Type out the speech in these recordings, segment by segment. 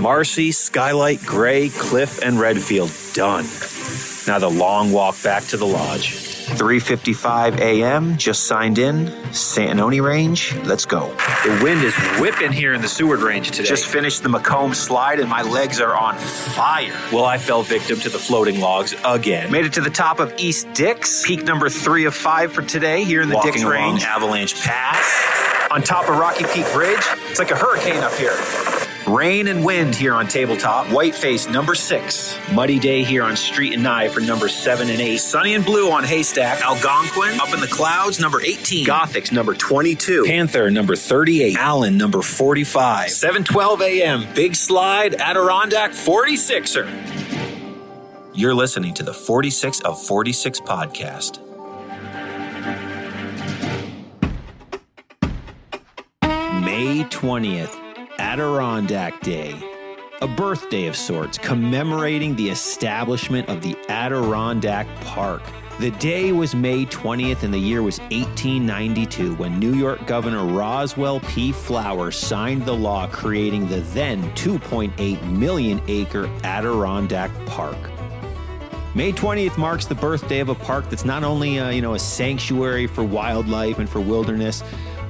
Marcy, Skylight, Gray, Cliff, and Redfield done. Now the long walk back to the lodge. 3:55 a.m., just signed in, Santanoni Range, let's go. The wind is whipping here in the Seward Range today. Just finished the Macomb slide and my legs are on fire. Well, I fell victim to the floating logs again. Made it to the top of East Dix, peak number 3 of 5 for today here in the Dix Range. Avalanche Pass. On top of Rocky Peak Bridge, it's like a hurricane up here. Rain and wind here on Tabletop. Whiteface, number 6. Muddy day here on Street and Nye for number 7 and 8. Sunny and blue on Haystack. Algonquin, up in the clouds, number 18. Gothics, number 22. Panther, number 38. Allen, number 45. 7:12 a.m. Big Slide, Adirondack 46er. You're listening to the 46 of 46 podcast. May 20th. Adirondack Day, a birthday of sorts, commemorating the establishment of the Adirondack Park. The day was May 20th and the year was 1892 when New York Governor Roswell P. Flower signed the law creating the then 2.8 million acre Adirondack Park. May 20th marks the birthday of a park that's not only a sanctuary for wildlife and for wilderness,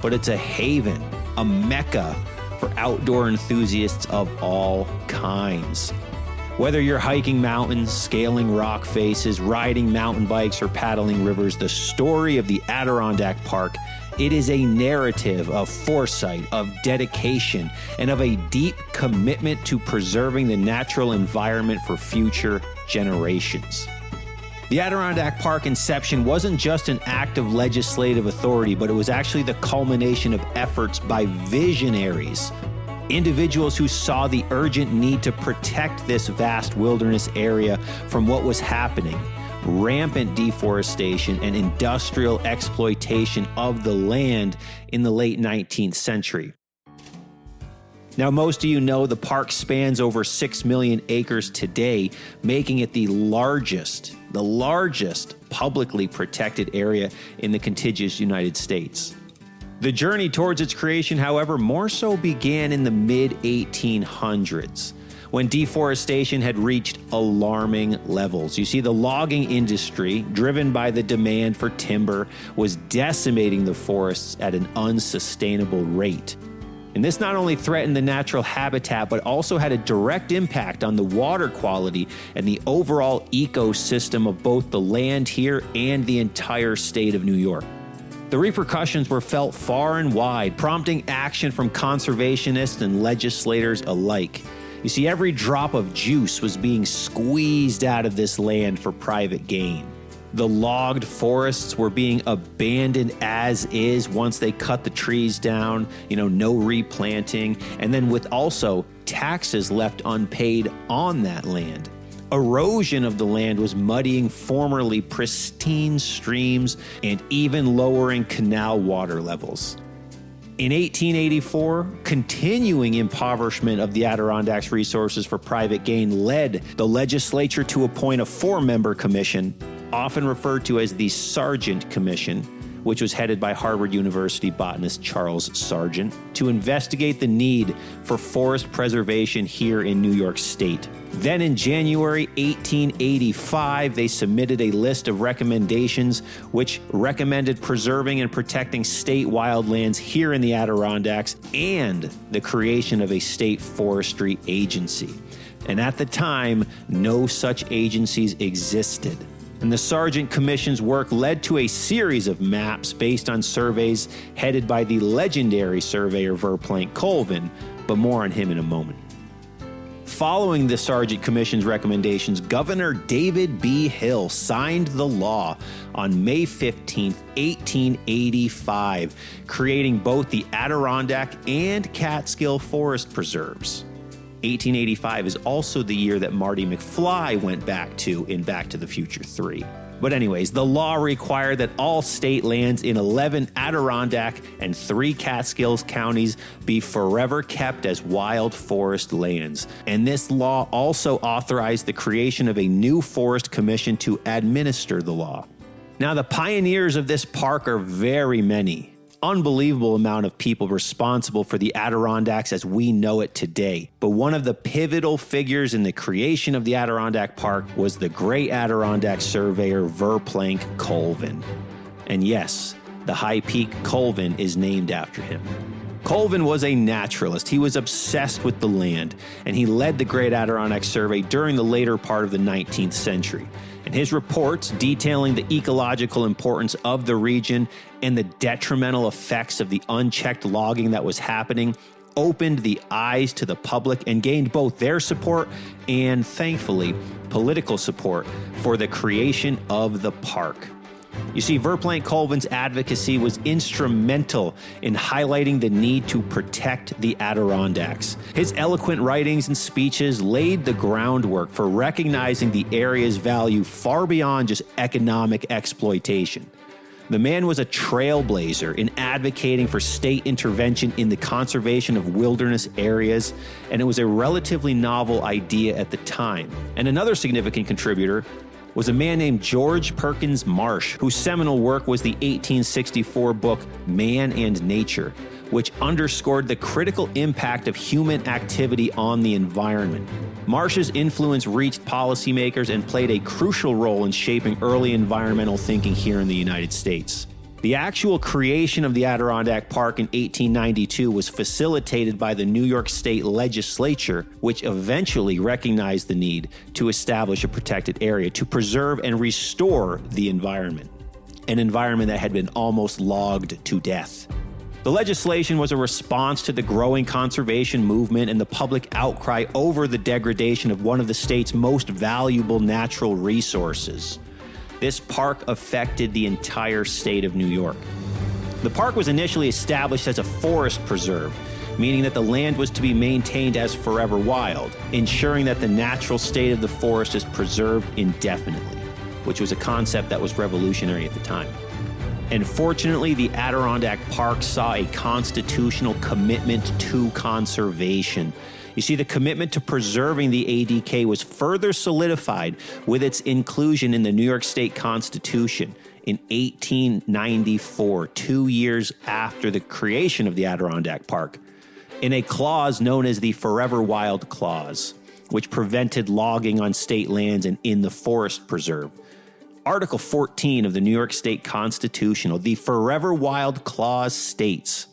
but it's a haven, a mecca for outdoor enthusiasts of all kinds. Whether you're hiking mountains, scaling rock faces, riding mountain bikes, or paddling rivers, the story of the Adirondack Park, it is a narrative of foresight, of dedication, and of a deep commitment to preserving the natural environment for future generations. The Adirondack Park inception wasn't just an act of legislative authority, but it was actually the culmination of efforts by visionaries, individuals who saw the urgent need to protect this vast wilderness area from what was happening: rampant deforestation and industrial exploitation of the land in the late 19th century. Now, most of you know the park spans over 6 million acres today, making it the largest publicly protected area in the contiguous United States. The journey towards its creation, however, more so began in the mid-1800s, when deforestation had reached alarming levels. You see, the logging industry, driven by the demand for timber, was decimating the forests at an unsustainable rate. And this not only threatened the natural habitat, but also had a direct impact on the water quality and the overall ecosystem of both the land here and the entire state of New York. The repercussions were felt far and wide, prompting action from conservationists and legislators alike. You see, every drop of juice was being squeezed out of this land for private gain. The logged forests were being abandoned as is once they cut the trees down, no replanting, and then with also taxes left unpaid on that land. Erosion of the land was muddying formerly pristine streams and even lowering canal water levels. In 1884, continuing impoverishment of the Adirondacks' resources for private gain led the legislature to appoint a 4-member commission, often referred to as the Sargent Commission, which was headed by Harvard University botanist Charles Sargent, to investigate the need for forest preservation here in New York State. Then in January 1885, they submitted a list of recommendations which recommended preserving and protecting state wildlands here in the Adirondacks and the creation of a state forestry agency. And at the time, no such agencies existed. And the Sargent Commission's work led to a series of maps based on surveys headed by the legendary surveyor Verplanck Colvin, but more on him in a moment. Following the Sargent Commission's recommendations, Governor David B. Hill signed the law on May 15, 1885, creating both the Adirondack and Catskill Forest Preserves. 1885 is also the year that Marty McFly went back to in Back to the Future 3. But anyways, the law required that all state lands in 11 Adirondack and 3 Catskills counties be forever kept as wild forest lands. And this law also authorized the creation of a new forest commission to administer the law. Now, the pioneers of this park are very many. unbelievable amount of people responsible for the Adirondacks as we know it today. But one of the pivotal figures in the creation of the Adirondack Park was the great Adirondack surveyor Verplanck Colvin. And yes, the high peak Colvin is named after him. Colvin was a naturalist. He was obsessed with the land, and he led the Great Adirondack Survey during the later part of the 19th century. And his reports detailing the ecological importance of the region and the detrimental effects of the unchecked logging that was happening opened the eyes to the public and gained both their support and, thankfully, political support for the creation of the park. You see, Verplanck Colvin's advocacy was instrumental in highlighting the need to protect the Adirondacks. His eloquent writings and speeches laid the groundwork for recognizing the area's value far beyond just economic exploitation. The man was a trailblazer in advocating for state intervention in the conservation of wilderness areas, and it was a relatively novel idea at the time. And another significant contributor was a man named George Perkins Marsh, whose seminal work was the 1864 book Man and Nature, which underscored the critical impact of human activity on the environment. Marsh's influence reached policymakers and played a crucial role in shaping early environmental thinking here in the United States. The actual creation of the Adirondack Park in 1892 was facilitated by the New York State Legislature, which eventually recognized the need to establish a protected area to preserve and restore the environment, an environment that had been almost logged to death. The legislation was a response to the growing conservation movement and the public outcry over the degradation of one of the state's most valuable natural resources. This park affected the entire state of New York. The park was initially established as a forest preserve, meaning that the land was to be maintained as forever wild, ensuring that the natural state of the forest is preserved indefinitely, which was a concept that was revolutionary at the time. And fortunately, the Adirondack Park saw a constitutional commitment to conservation. You see, the commitment to preserving the ADK was further solidified with its inclusion in the New York State Constitution in 1894, 2 years after the creation of the Adirondack Park, in a clause known as the Forever Wild Clause, which prevented logging on state lands and in the forest preserve. Article 14 of the New York State Constitution, the Forever Wild Clause states,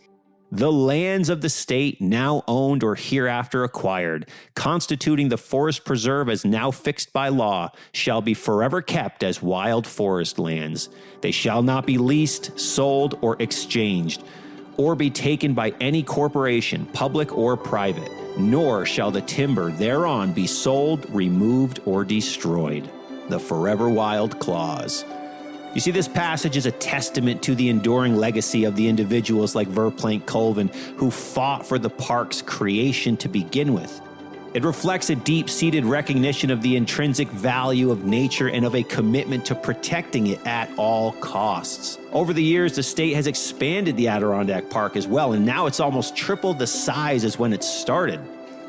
"The lands of the state now owned or hereafter acquired, constituting the forest preserve as now fixed by law, shall be forever kept as wild forest lands. They shall not be leased, sold, or exchanged, or be taken by any corporation, public or private, nor shall the timber thereon be sold, removed, or destroyed." The Forever Wild Clause. You see, this passage is a testament to the enduring legacy of the individuals like Verplanck Colvin who fought for the park's creation to begin with. It reflects a deep-seated recognition of the intrinsic value of nature and of a commitment to protecting it at all costs. Over the years, the state has expanded the Adirondack Park as well, and now it's almost triple the size as when it started,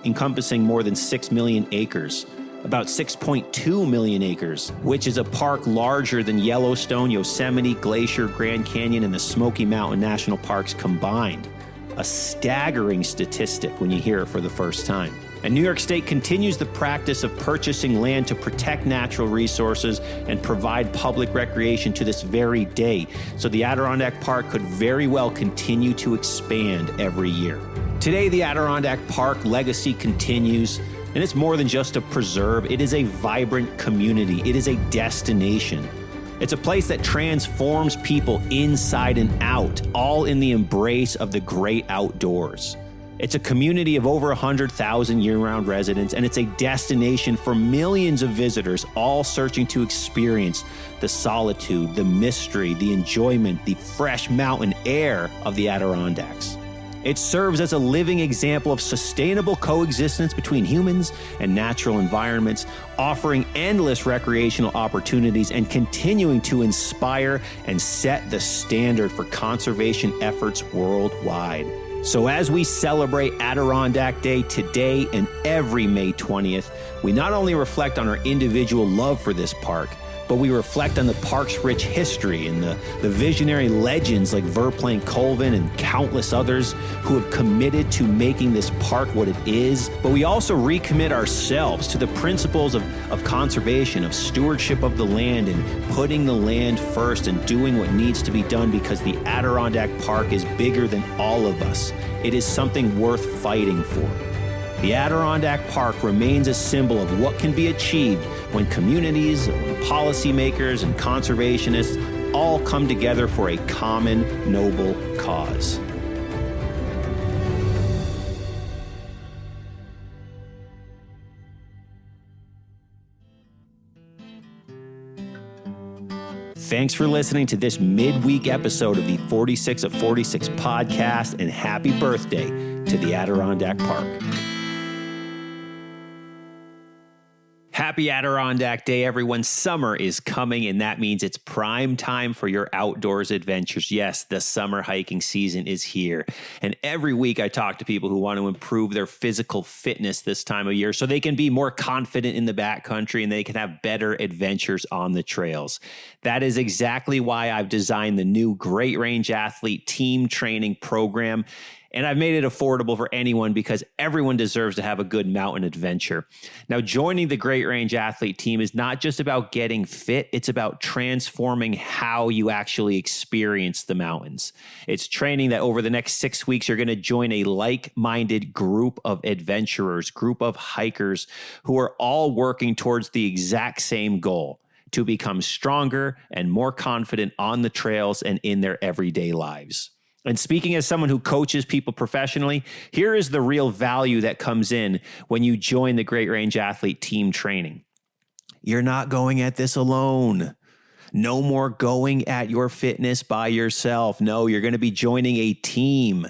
encompassing more than 6 million acres. About 6.2 million acres, which is a park larger than Yellowstone, Yosemite, Glacier, Grand Canyon, and the Smoky Mountain National Parks combined. A staggering statistic when you hear it for the first time. And New York State continues the practice of purchasing land to protect natural resources and provide public recreation to this very day, so the Adirondack Park could very well continue to expand every year. Today, the Adirondack Park legacy continues. And it's more than just a preserve. It is a vibrant community. It is a destination. It's a place that transforms people inside and out, all in the embrace of the great outdoors. It's a community of over 100,000 year-round residents, and it's a destination for millions of visitors, all searching to experience the solitude, the mystery, the enjoyment, the fresh mountain air of the Adirondacks. It serves as a living example of sustainable coexistence between humans and natural environments, offering endless recreational opportunities and continuing to inspire and set the standard for conservation efforts worldwide. So as we celebrate Adirondack Day today and every May 20th, we not only reflect on our individual love for this park, but we reflect on the park's rich history and the visionary legends like Verplank Colvin and countless others who have committed to making this park what it is. But we also recommit ourselves to the principles of conservation, of stewardship of the land, and putting the land first and doing what needs to be done, because the Adirondack Park is bigger than all of us. It is something worth fighting for. The Adirondack Park remains a symbol of what can be achieved when communities, when policymakers, and conservationists all come together for a common, noble cause. Thanks for listening to this midweek episode of the 46 of 46 podcast, and happy birthday to the Adirondack Park. Happy Adirondack Day, everyone. Summer is coming, and that means it's prime time for your outdoors adventures. Yes, the summer hiking season is here. And every week I talk to people who want to improve their physical fitness this time of year so they can be more confident in the backcountry and they can have better adventures on the trails. That is exactly why I've designed the new Great Range Athlete Team Training Program. And I've made it affordable for anyone because everyone deserves to have a good mountain adventure. Now, joining the Great Range Athlete Team is not just about getting fit. It's about transforming how you actually experience the mountains. It's training that over the next 6 weeks, you're going to join a like-minded group of adventurers, group of hikers who are all working towards the exact same goal: to become stronger and more confident on the trails and in their everyday lives. And speaking as someone who coaches people professionally, here is the real value that comes in when you join the Great Range Athlete Team Training. You're not going at this alone. No more going at your fitness by yourself. No, you're going to be joining a team.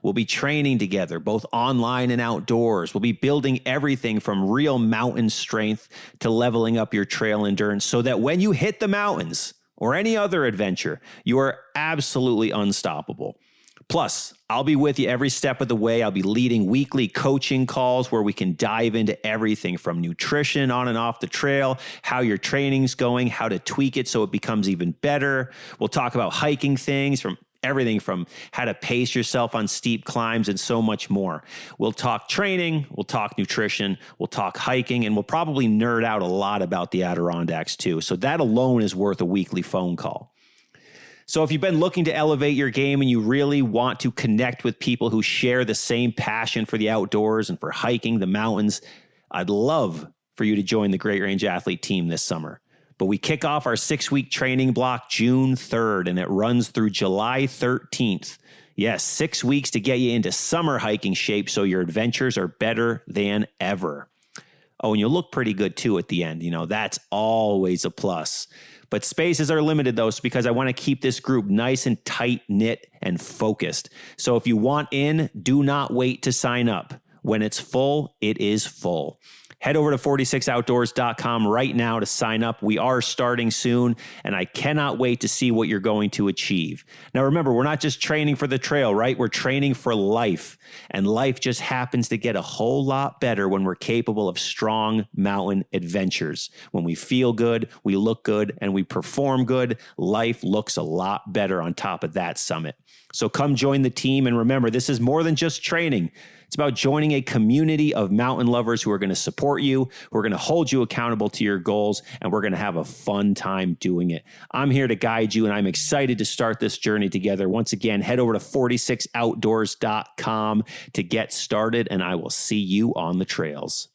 We'll be training together, both online and outdoors. We'll be building everything from real mountain strength to leveling up your trail endurance so that when you hit the mountains or any other adventure, you are absolutely unstoppable. Plus, I'll be with you every step of the way. I'll be leading weekly coaching calls where we can dive into everything from nutrition on and off the trail, how your training's going, how to tweak it so it becomes even better. We'll talk about hiking things, from everything from how to pace yourself on steep climbs and so much more. We'll talk training, we'll talk nutrition, we'll talk hiking, and we'll probably nerd out a lot about the Adirondacks too. So that alone is worth a weekly phone call. So if you've been looking to elevate your game and you really want to connect with people who share the same passion for the outdoors and for hiking the mountains, I'd love for you to join the Great Range Athlete Team this summer. But we kick off our 6-week training block June 3rd, and it runs through July 13th. Yes, 6 weeks to get you into summer hiking shape so your adventures are better than ever. Oh, and you'll look pretty good too at the end. You know, that's always a plus. But spaces are limited, though, because I want to keep this group nice and tight-knit and focused. So if you want in, do not wait to sign up. When it's full, it is full. Head over to 46outdoors.com right now to sign up. We are starting soon, and I cannot wait to see what you're going to achieve. Now, remember, we're not just training for the trail, right? We're training for life, and life just happens to get a whole lot better when we're capable of strong mountain adventures. When we feel good, we look good, and we perform good, life looks a lot better on top of that summit. So come join the team, and remember, this is more than just training. It's about joining a community of mountain lovers who are going to support you, who are going to hold you accountable to your goals, and we're going to have a fun time doing it. I'm here to guide you, and I'm excited to start this journey together. Once again, head over to 46outdoors.com to get started, and I will see you on the trails.